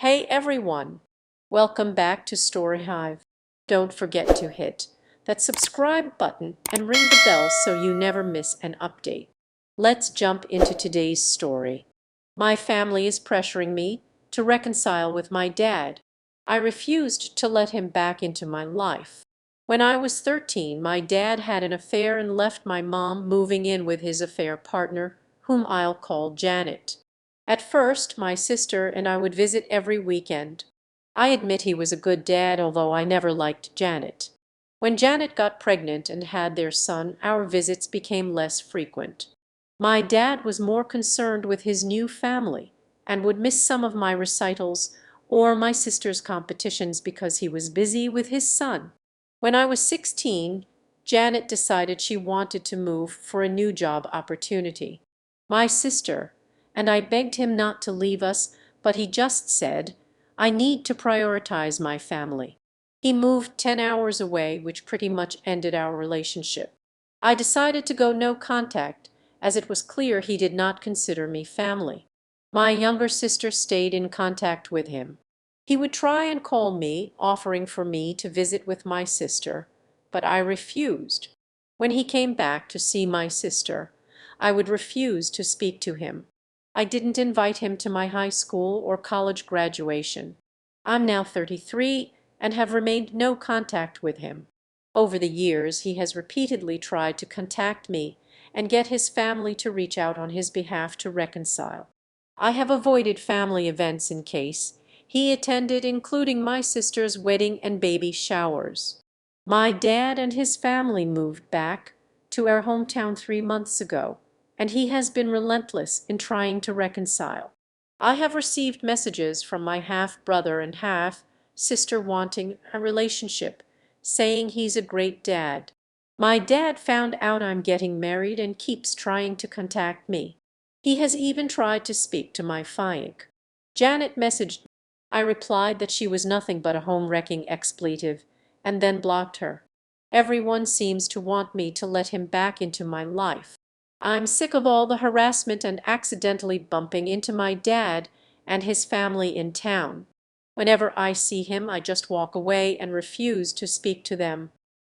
Hey everyone! Welcome back to Story Hive. Don't forget to hit that subscribe button and ring the bell so you never miss an update. Let's jump into today's story. My family is pressuring me to reconcile with my dad. I refused to let him back into my life. When I was 13, my dad had an affair and left my mom, moving in with his affair partner, whom I'll call Janet. At first, my sister and I would visit every weekend. I admit he was a good dad, although I never liked Janet. When Janet got pregnant and had their son, our visits became less frequent. My dad was more concerned with his new family and would miss some of my recitals or my sister's competitions because he was busy with his son. When I was 16, Janet decided she wanted to move for a new job opportunity. My sister and I begged him not to leave us, but he just said, "I need to prioritize my family." He moved 10 hours away, which pretty much ended our relationship. I decided to go no contact, as it was clear he did not consider me family. My younger sister stayed in contact with him. He would try and call me, offering for me to visit with my sister, but I refused. When he came back to see my sister, I would refuse to speak to him. I didn't invite him to my high school or college graduation. I'm now 33 and have remained no contact with him. Over the years, he has repeatedly tried to contact me and get his family to reach out on his behalf to reconcile. I have avoided family events in case he attended, including my sister's wedding and baby showers. My dad and his family moved back to our hometown 3 months ago, and he has been relentless in trying to reconcile. I have received messages from my half-brother and half-sister wanting a relationship, saying he's a great dad. My dad found out I'm getting married and keeps trying to contact me. He has even tried to speak to my fiancé. Janet messaged me. I replied that she was nothing but a home-wrecking expletive, and then blocked her. Everyone seems to want me to let him back into my life. I'm sick of all the harassment and accidentally bumping into my dad and his family in town. Whenever I see him, I just walk away and refuse to speak to them.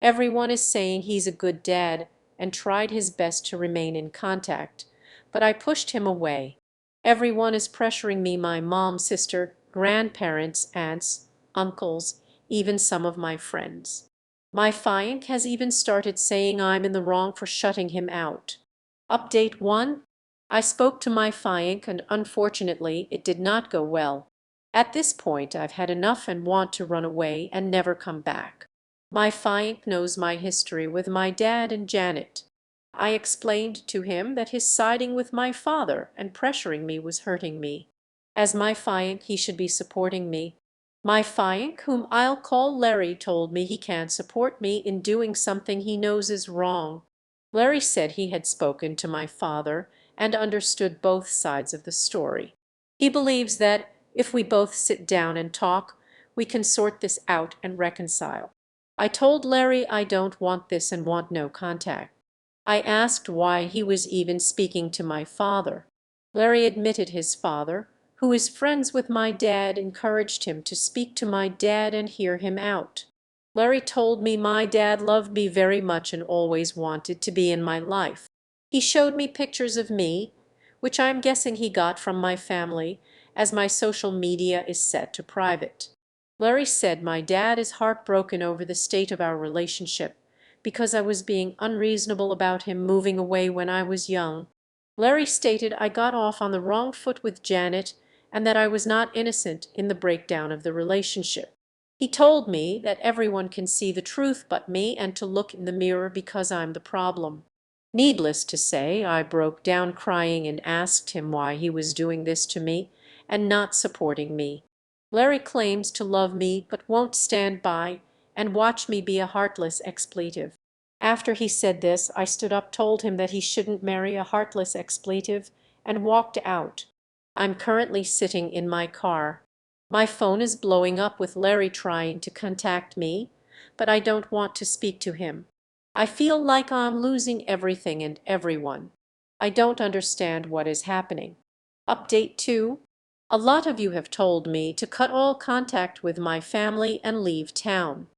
Everyone is saying he's a good dad and tried his best to remain in contact, but I pushed him away. Everyone is pressuring me, my mom, sister, grandparents, aunts, uncles, even some of my friends. My fiancé has even started saying I'm in the wrong for shutting him out. Update 1. I spoke to my fiancé and unfortunately it did not go well. At this point I've had enough and want to run away and never come back. My fiancé knows my history with my dad and Janet. I explained to him that his siding with my father and pressuring me was hurting me. As my fiancé, he should be supporting me. My fiancé, whom I'll call Larry, told me he can't support me in doing something he knows is wrong. Larry said he had spoken to my father and understood both sides of the story. He believes that if we both sit down and talk, we can sort this out and reconcile. I told Larry I don't want this and want no contact. I asked why he was even speaking to my father. Larry admitted his father, who is friends with my dad, encouraged him to speak to my dad and hear him out. Larry told me my dad loved me very much and always wanted to be in my life. He showed me pictures of me, which I'm guessing he got from my family, as my social media is set to private. Larry said my dad is heartbroken over the state of our relationship because I was being unreasonable about him moving away when I was young. Larry stated I got off on the wrong foot with Janet and that I was not innocent in the breakdown of the relationship. He told me that everyone can see the truth but me and to look in the mirror because I'm the problem. Needless to say, I broke down crying and asked him why he was doing this to me and not supporting me. Larry claims to love me but won't stand by and watch me be a heartless expletive. After he said this, I stood up, told him that he shouldn't marry a heartless expletive, and walked out. I'm currently sitting in my car. My phone is blowing up with Larry trying to contact me, but I don't want to speak to him. I feel like I'm losing everything and everyone. I don't understand what is happening. Update 2. A lot of you have told me to cut all contact with my family and leave town.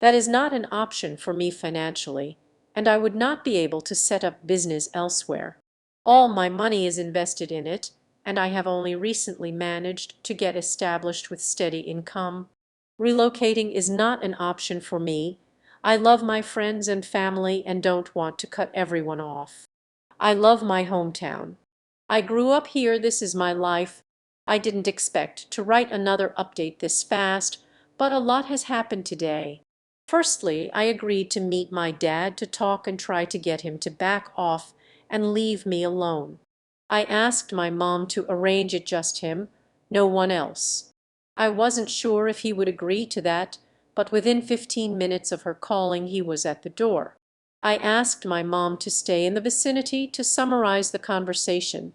That is not an option for me financially, and I would not be able to set up business elsewhere. All my money is invested in it, and I have only recently managed to get established with steady income. Relocating is not an option for me. I love my friends and family and don't want to cut everyone off. I love my hometown. I grew up here, this is my life. I didn't expect to write another update this fast, but a lot has happened today. Firstly, I agreed to meet my dad to talk and try to get him to back off and leave me alone. I asked my mom to arrange it, just him, no one else. I wasn't sure if he would agree to that, but within 15 minutes of her calling he was at the door. I asked my mom to stay in the vicinity to summarize the conversation.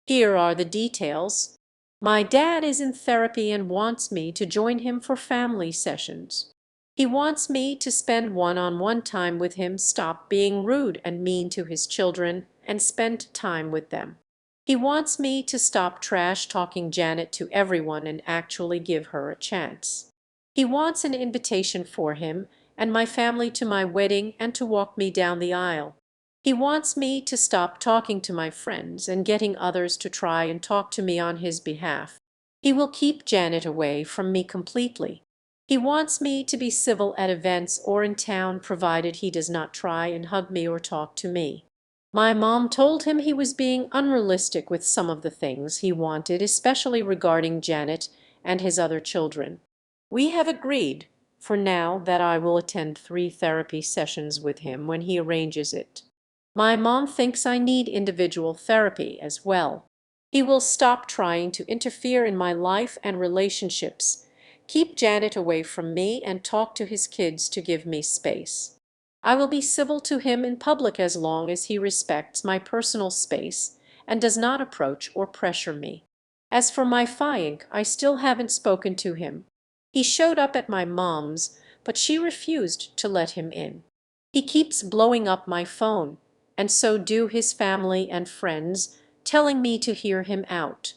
Here are the details. My dad is in therapy and wants me to join him for family sessions. He wants me to spend one-on-one time with him, stop being rude and mean to his children, and spend time with them. He wants me to stop trash talking Janet to everyone and actually give her a chance. He wants an invitation for him and my family to my wedding and to walk me down the aisle. He wants me to stop talking to my friends and getting others to try and talk to me on his behalf. He will keep Janet away from me completely. He wants me to be civil at events or in town, provided he does not try and hug me or talk to me. My mom told him he was being unrealistic with some of the things he wanted, especially regarding Janet and his other children. We have agreed for now that I will attend 3 therapy sessions with him when he arranges it. My mom thinks I need individual therapy as well. He will stop trying to interfere in my life and relationships, keep Janet away from me, and talk to his kids to give me space. I will be civil to him in public as long as he respects my personal space and does not approach or pressure me. As for my fiancé, I still haven't spoken to him. He showed up at my mom's, but she refused to let him in. He keeps blowing up my phone, and so do his family and friends, telling me to hear him out.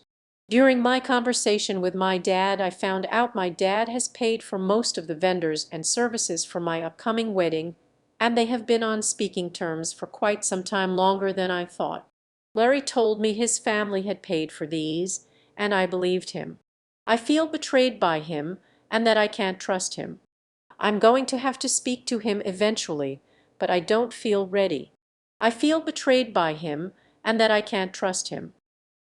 During my conversation with my dad, I found out my dad has paid for most of the vendors and services for my upcoming wedding, and they have been on speaking terms for quite some time, longer than I thought. Larry told me his family had paid for these, and I believed him. I feel betrayed by him and that I can't trust him. I'm going to have to speak to him eventually, but I don't feel ready. I feel betrayed by him and that I can't trust him.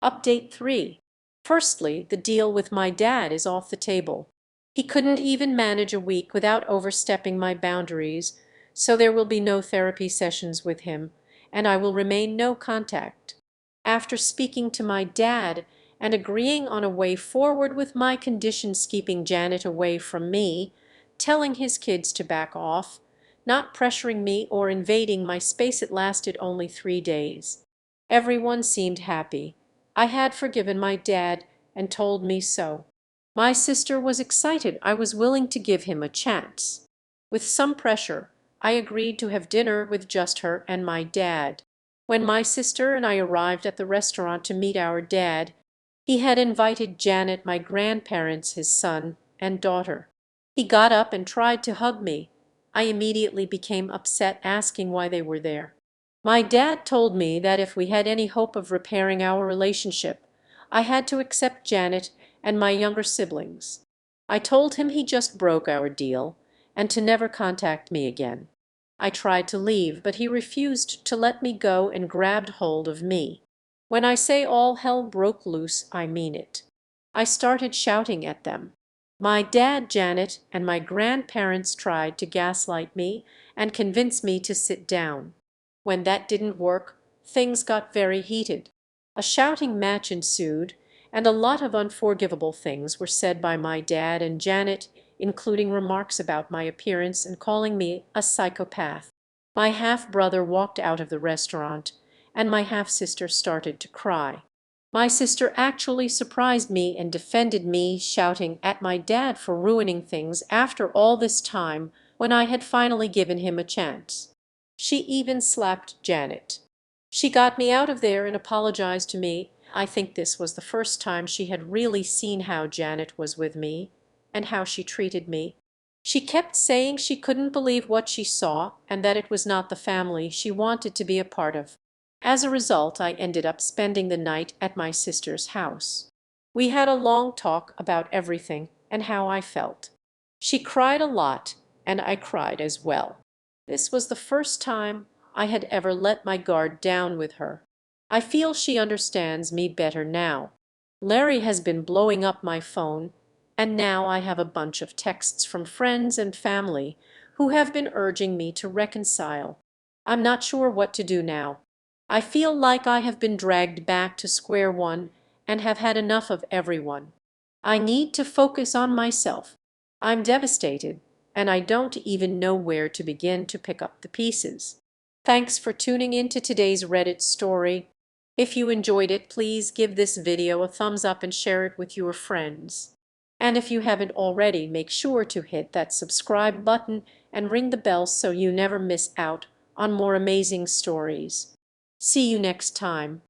Update 3. Firstly, the deal with my dad is off the table. He couldn't even manage a week without overstepping my boundaries, so there will be no therapy sessions with him, and I will remain no contact. After speaking to my dad and agreeing on a way forward with my conditions, keeping Janet away from me, telling his kids to back off, not pressuring me or invading my space, it lasted only 3 days. Everyone seemed happy. I had forgiven my dad and told me so. My sister was excited. I was willing to give him a chance. With some pressure, I agreed to have dinner with just her and my dad. When my sister and I arrived at the restaurant to meet our dad, he had invited Janet, my grandparents, his son, and daughter. He got up and tried to hug me. I immediately became upset, asking why they were there. My dad told me that if we had any hope of repairing our relationship, I had to accept Janet and my younger siblings. I told him he just broke our deal and to never contact me again. I tried to leave, but he refused to let me go and grabbed hold of me. When I say all hell broke loose, I mean it. I started shouting at them. My dad, Janet, and my grandparents tried to gaslight me and convince me to sit down. When that didn't work, things got very heated. A shouting match ensued, and a lot of unforgivable things were said by my dad and Janet, including remarks about my appearance and calling me a psychopath. My half-brother walked out of the restaurant, and my half-sister started to cry. My sister actually surprised me and defended me, shouting at my dad for ruining things after all this time when I had finally given him a chance. She even slapped Janet. She got me out of there and apologized to me I think this was the first time she had really seen how Janet was with me, and how she treated me. She kept saying she couldn't believe what she saw, and that it was not the family she wanted to be a part of. As a result, I ended up spending the night at my sister's house. We had a long talk about everything and how I felt. She cried a lot, and I cried as well. This was the first time I had ever let my guard down with her. I feel she understands me better now. Larry has been blowing up my phone, and now I have a bunch of texts from friends and family who have been urging me to reconcile. I'm not sure what to do now. I feel like I have been dragged back to square one and have had enough of everyone. I need to focus on myself. I'm devastated, and I don't even know where to begin to pick up the pieces. Thanks for tuning in to today's Reddit story. If you enjoyed it, please give this video a thumbs up and share it with your friends. And if you haven't already, make sure to hit that subscribe button and ring the bell so you never miss out on more amazing stories. See you next time.